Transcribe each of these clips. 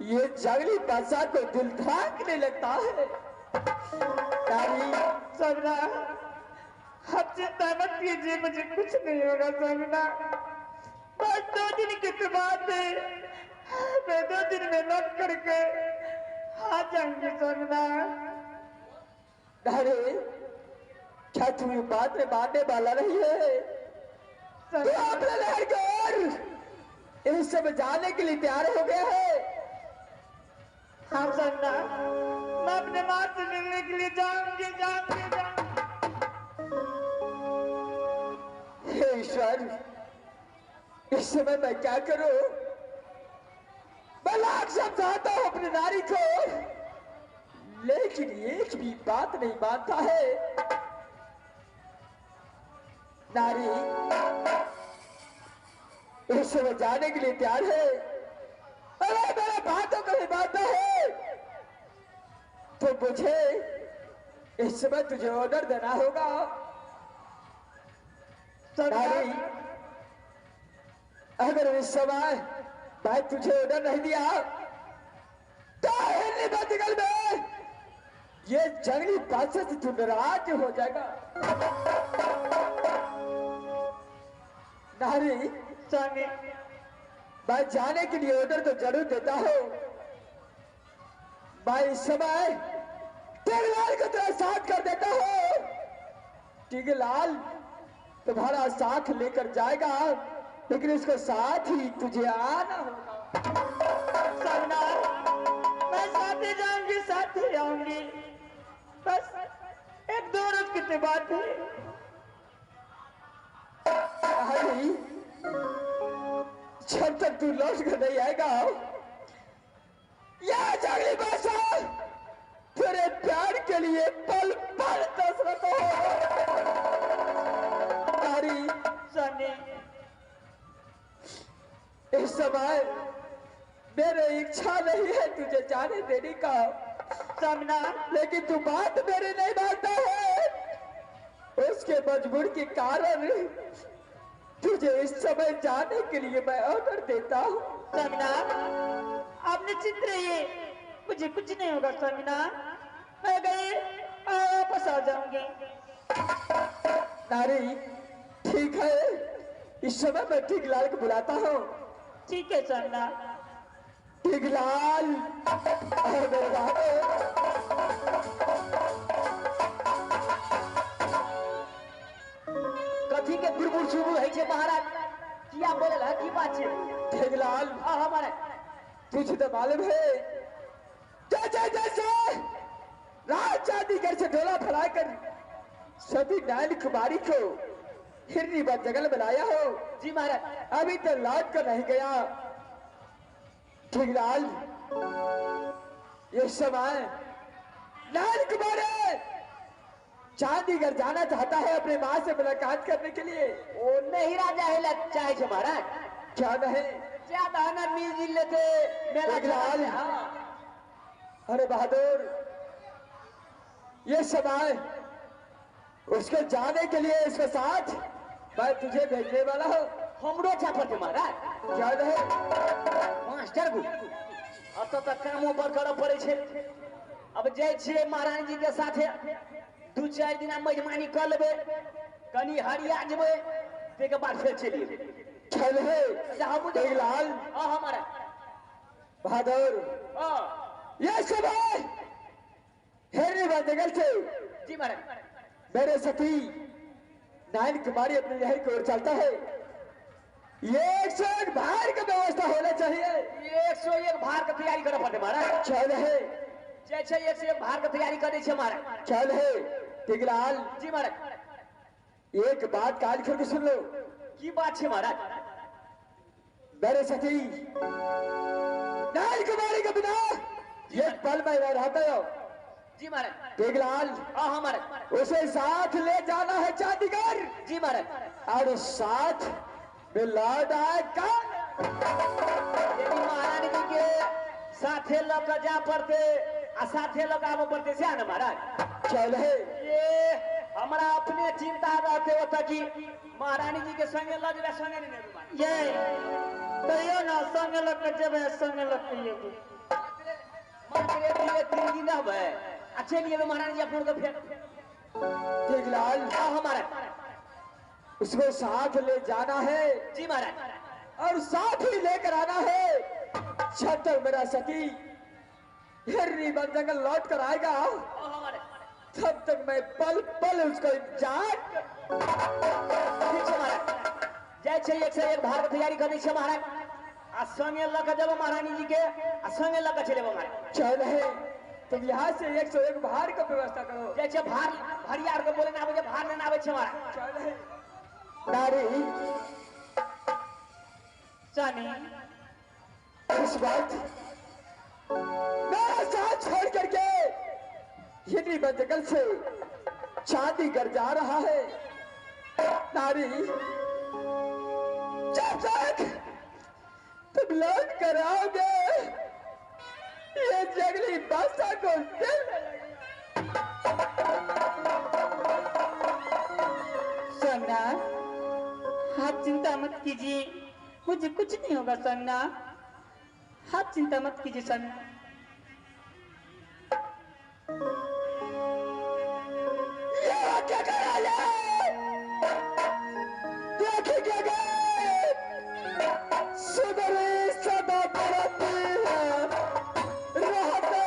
ये जंगली बादशाह को दिल धड़कने लगता है। सबना आप चिंता मत कीजिए, मुझे कुछ नहीं होगा सबना। बस 2 दिन की बात है, मैं 2 दिन में लौट करके आ जाऊंगी सबना। अरे क्या तू ये बात में मानने वाला नहीं है? तू अपने लड़के इन सब जाने के लिए तैयार हो गया है। हाँ सबना, मैं अपने माँ से मिलने के लिए जाऊंगी। हे ईश्वर, इस समय मैं क्या करूं? मैं लाख समझाता हूं अपनी नारी को, लेकिन एक भी बात नहीं मानता है। नारी इस समय जाने के लिए तैयार है। अरे मेरे बातों को नहीं मानता है तो मुझे इस समय तुझे ऑर्डर देना होगा। नारी, अगर इस समय मैं तुझे ऑर्डर नहीं दिया तो हिलने बदगल में ये जंगली बादशाह से तू नाराज हो जाएगा। नारी, मैं जाने के लिए ऑर्डर तो जरूर देता हूं। मैं इस समय टिगलाल को तेरा साथ कर देता हूं। टिगलाल तुम्हारा साथ लेकर जाएगा, लेकिन इसके साथ ही तुझे आना होगा। सबना, मैं साथ ही जाऊंगी, साथ ही आऊंगी। बस 1-2 रोज की बात है। जब तक तू लौट कर नहीं आएगा, यह जंगली बादशाह तेरे प्यार के लिए पल पल दशरथ हो। इस समय मेरे इच्छा नहीं है तुझे जाने देने का सामना, लेकिन तू बात मेरे नहीं मानता है। उसके मजबूर के कारण तुझे इस समय जाने के लिए मैं ऑर्डर देता हूँ। सामना, आप निश्चिंत रहिए, मुझे कुछ नहीं होगा सामना। मैं गए वापस आ जाऊंगी। नारी, ठीक है, इस समय मैं टिगलाल को बुलाता हूँ। ठीक है सामना। टिगलाल, कथी के गुरगुर शुरू है छे महाराज? क्या बोलल है, की बात छे? टिगलाल, हमारे तुझे तो मालूम है जैसे जैसे राज चांदीगढ़ से ढोला फैलाकर सती नायल कुमारी को हिरनी व जंगल बनाया हो। जी महाराज। अभी तो लौट कर नहीं गया। टिगलाल, ये समय नायल कुमारी चांदीगढ़ जाना चाहता है अपने माँ से मुलाकात करने के लिए। ओ नहीं राजा है चाहे छे महाराज। क्या नहीं? ज्यादा ना मिल जिल लेते मेला टिगलाल, अरे बहादुर, ये समय उसके जाने के लिए इसके साथ मैं तुझे भेजने वाला हूँ। हमरो चापर के महाराज। क्या नहीं? मास्टर गु अब तो कामों पर कर पड़े छे। अब जाय छिए महारानी जी के साथे 2-4 दिन मेजमानी कर लेबे, कनी हरिया जेबे, तेके बाद फिर चलिए। चल है टिगलाल। हमारा बहादुर, ये समय हेरी जंगल से जी महाराज। मेरे सती नायल कुमारी अपनी लहर की ओर चलता है। ये 101 भार की व्यवस्था होना चाहिए। 101 भार की तैयारी करे पड़ते महाराज। चल है, जैसे 101 भार की तैयारी करे छे महाराज। चल है टिगलाल। जी महाराज। एक बात कान खोल के सुन लो। की बात छे महाराज? मेरे सती नायल कुमारी के बिना एक पल में रह रहता हो। जी महाराज। टिगलाल, महाराज। उसे साथ ले जाना है चांदीगढ़। जी महाराज। और साथ में लौट आएगा। यदि महारानी जी के साथे लग जा पड़ते आ साथे लगाव पड़ते से ना महाराज। चल है, ये हमारा अपने चिंता रहते होता कि महारानी जी के संगे लग संगे नहीं। ये कहियो ना संग लग के जब संग लग के ये मात्र ये 3 दिन अब है। अच्छे लिए महाराज जी अपन को फिर टेकलाल हाँ हमारा उसको साथ ले जाना है जी महाराज और साथ ही लेकर आना है। जब तक मेरा सती हिरनी बन जंगल लौट कर आएगा हमारे तब तक मैं पल पल उसको इंतजार ठीक है महाराज जय छे एक से एक भार के तैयारी करनी छे महाराज आ संगे लग के जब महारानी जी के आ संगे लग के चले महाराज चल है तुम यहाँ से 101 भार का व्यवस्था करो। जय छे भार भरियार के बोले ना आवे भार ना आवे छे महाराज चल है नारी जानी इस वक्त मेरा साथ छोड़ करके हिरनी बन जंगल से चांदी कर जा रहा है। नारी जब तक तुम लौट कर आओगे ये जंगली बादशाह को दिल में लगेगा। संगना आप चिंता मत कीजिए मुझे कुछ नहीं होगा संगना आप चिंता मत कीजिए संगना ये क्या कर रहा है? देखेंगे सुगरी सदा करती है रहते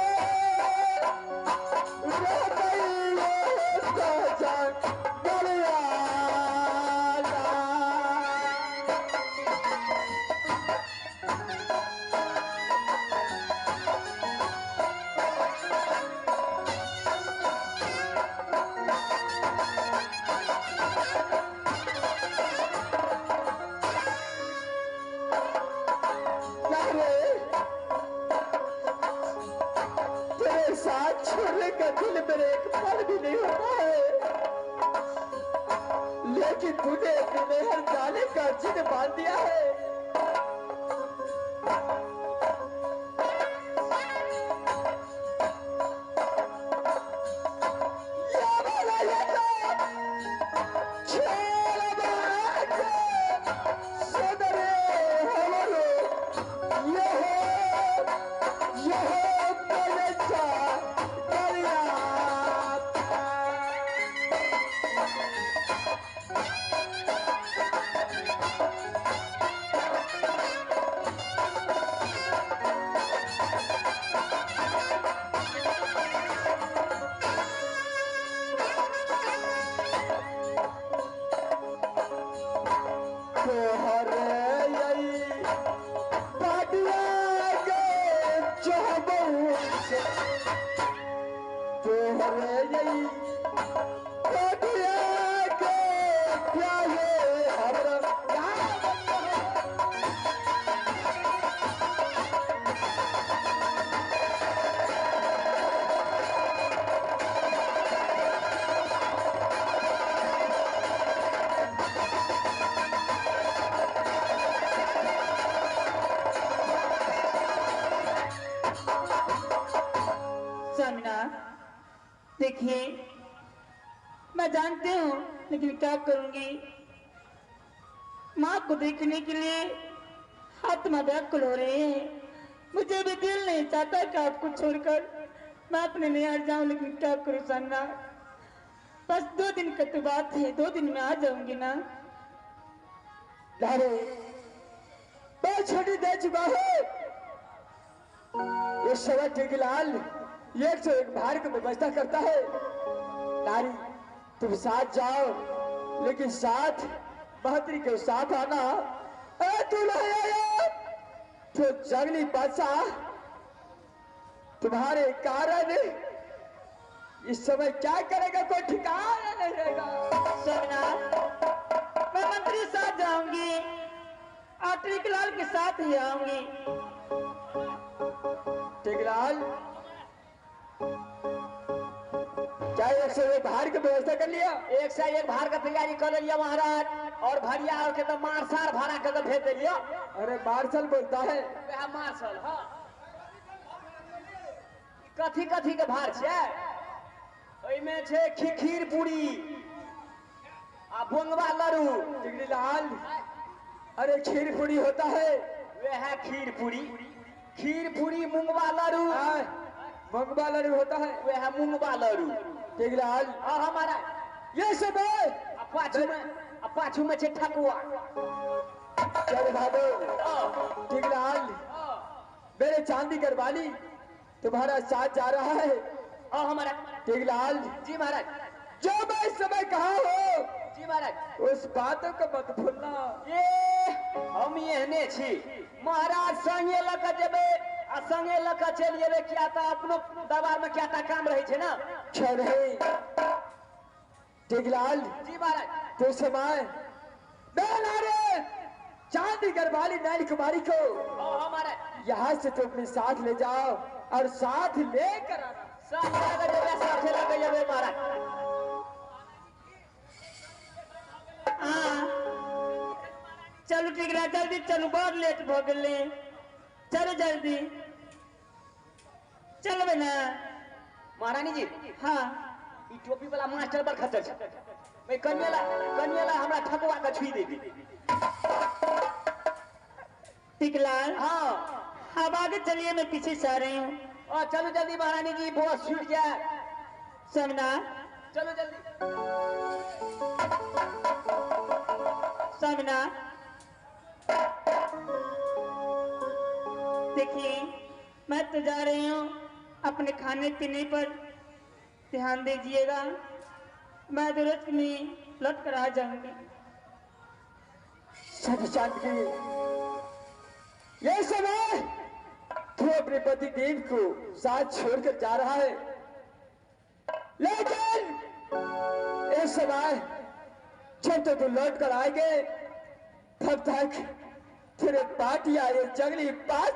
गलिया तेरे साथ छोड़ने का दिल मेरे एक पल भी नहीं होता है, लेकिन तूने अपने हर जाने का जिद बांध दिया है। देखिए मैं जानती हूँ लेकिन क्या करूंगी माँ को देखने के लिए आत्मा व्याकुल हो रही है। मुझे भी दिल नहीं चाहता कि आपको छोड़कर मैं अपने निहार जाऊं, लेकिन क्या करूं संगना। बस 2 दिन का तो बात है, 2 दिन में आ जाऊंगी ना। मैं छुट्टी दे चुका हूँ। इस समय टिकलाल 101 भार की व्यवस्था करता है। नारी तुम साथ जाओ, लेकिन साथ बहत्तरी के साथ आना। तो जंगली बादशाह तुम्हारे कारण इस समय क्या करेगा कोई ठिकाना नहीं रहेगा। संगना मैं मंत्री साथ जाऊंगी, टिकलाल के साथ ही आऊंगी। टिकलाल क्या 101 भार की व्यवस्था कर लिया? 101 भार का तैयारी कर लिया महाराज, और भरिया और के तो मार्शल भाड़ा के भेज दिलियो। अरे मार्शल बोलता है मार्शल। हाँ कथी कथी के भार छे? ओइमे छे खीर पूरी आ बोंगवा लड्डू। टिकरीलाल अरे खीर पूरी होता है वह है खीर पूरी मूंगवा लाडू। मंगवा लड़ू होता है, वह है मूंगवा लाडू। टिकलाल हाँ हमारा ये सब है। पाछू में छे ठकुआ। चल भादो टिकलाल, मेरे चांदी गरवाली तुम्हारा साथ जा रहा है। हाँ हमारा टिकलाल जी महाराज। जो मैं इस समय कहा हो जी महाराज। उस बातों को मत भूलना। ये हम एहने छी महाराज, संगे लक जबे आ संगे लक चल जेबे, क्या ता अपनो दरबार में क्या ता काम रहे छे ना। चल रे टिकलाल जी महाराज। तो समय बेला रे चांदी गरवाली नैन कुमारी को हाँ हमारा यहाँ से तुम अपने साथ ले जाओ और साथ लेकर आना। साथे लगे जेबे महाराज। चलो ठीक रहा, जल्दी चलो, बहुत लेट हो गए। चलो जल्दी चलो बेना। महारानी जी हाँ ई टोपी वाला मास्टर पर खतर छे। मैं कन्याला हमरा ठकुआ का छुई दे दी। टिकलाल हाँ अब आगे चलिए, मैं पीछे से आ रही हूँ। और चलो जल्दी महारानी जी, बहुत छूट जाए। समना चलो जल्दी। समना देखिए, मैं तो जा रही हूँ, अपने खाने पीने पर ध्यान दीजिएगा। मैं तुरंत में लौट कर आ जाऊंगी। सच चांद की ये समय तू अपने पति देव को साथ छोड़कर जा रहा है, लेकिन इस समय जब तक तू लौट कर आएंगे तब तक तेरे पाटिया ये जंगली बात।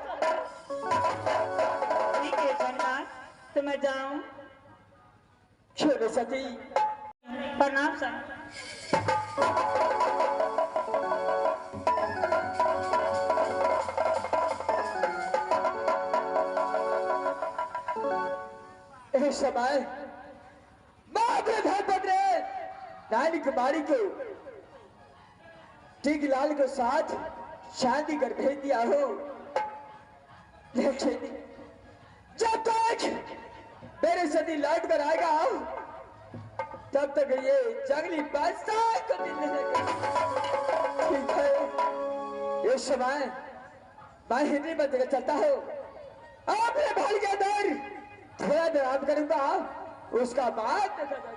ठीक है सोना, तो मैं जाऊं। क्यों न सती? प्रणाम सर। इस समय मैं अपने धर्मपत्नी नानी कुमारी को टिकलाल को साथ शादी कर भेज दिया हो, लेकिन जब तक मेरे सती लौट कर आएगा तब तक ये जंगली बादशाह को दिल नहीं लगेगा। ठीक है, इस समय मैं हिंदी में जगह चलता हूँ, अपने भाई के अंदर थोड़ा देर आराम करूंगा, उसका बाद देखा जाएगा।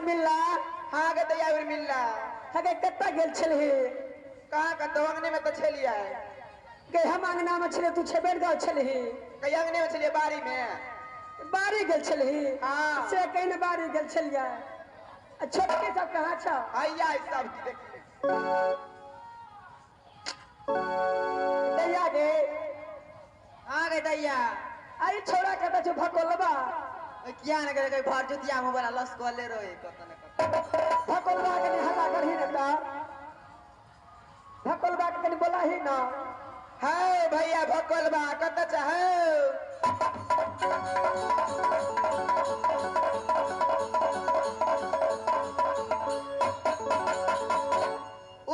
मिलला हाँ के दैया फिर मिलला हगे कत्ता गेल छलही कहाँ का तो अंगने में तो छलिया है के हम अंगना में छले तू छबेर गाँव छलही कहीं अंगने में छलिए बारी में बारी गेल छलही हाँ। से कहीं न बारी गेल छलिया छोटके सब कहाँ छ आइया इस सब की देख दैया गे हाँ के दैया आई छोड़ा कता छ भकोलबा किया न करे घर जुतिया में बड़ा लस कोले रहे भकोलबा के नहीं हल्ला करही नता भकोलबा के कनी बोला ही ना है भैया भकोलबा कत चाहे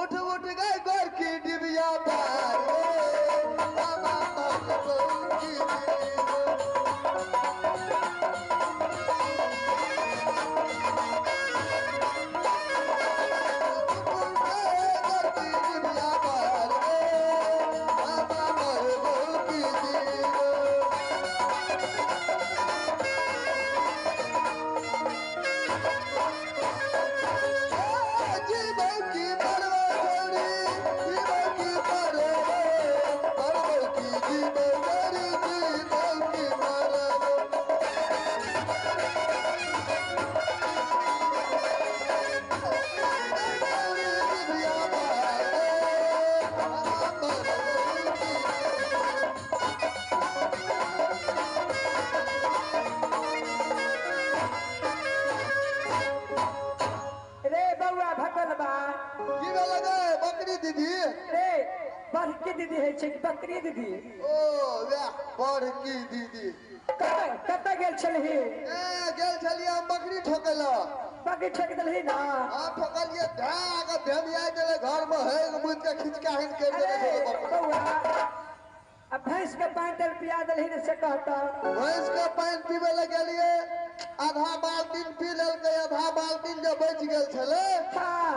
उठ उठ गए गोर की डिबिया पार बाबा गोर की बड़की दीदी है छै कि बकरी दीदी ओ वाह बड़की दीदी कतऽ गेल छलही गेल छलिए हम बकरी ठोकल बकरी ठोक देलही ना हां ठोकलिए ढाक भेमिया गेले घर में है मुझ के खिचका हिन कर देले बउआ अब भैंस के पानी दल पिया देलही ने से कहता भैंस के पानी पीबे ले गेलिए आधा बाल्टीन पी लेलकै आधा बाल्टीन जे बच गेल छले हां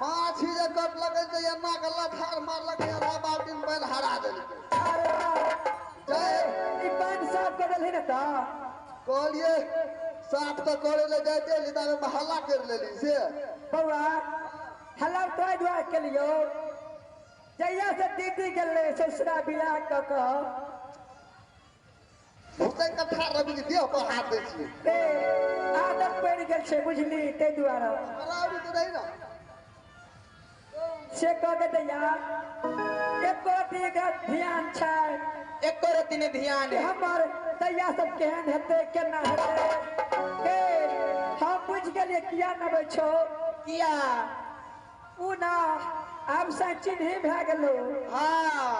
माछी जे कट लगे तो एना के लठार मारलकै आधा बाल्टीन पानी हरा देलकै अरे जय ई पानी साफ कर देलही ने ता कहलिए साफ तो करे ले जाते लिदा में हल्ला कर लेली से बउआ हल्ला तो दुआ के लियो जइया से दीदी गेले ससुरा बियाह क क भूते कथा रवि के देह पर हाथ दै छियै आदत पड़ गेल छै बुझली ते दुआरे हराउरी तो नहीं ना से कह दे दैया एको रत्ती ध्यान छै एको रत्ती ने ध्यान कि हमर दैया सब केहन हेतै केना हेतै के हम बुझ गेलिए किया नबै छौ किया उ ना आब से चिन्ही भए गेलो हाँ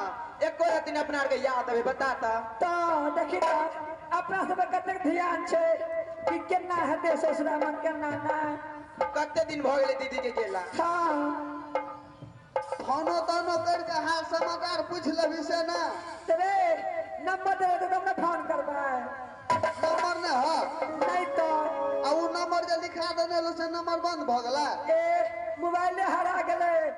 एको रत्ती ने अपना आर के याद अबे बताता तो देखी ना अपना सब कतेक ध्यान छै कि केना हेतै ससुरा मन केना ना कते दिन भ गेले दीदी के गेला हाँ फोनो तोनो करके हाल समाचार पूछ लेबी से ना रे नंबर दे तो तुमने फोन करबा नंबर ने ह नहीं तो आ उ नंबर जे लिखा देने से नंबर बंद भ गेला ए मोबाइल हरा गेले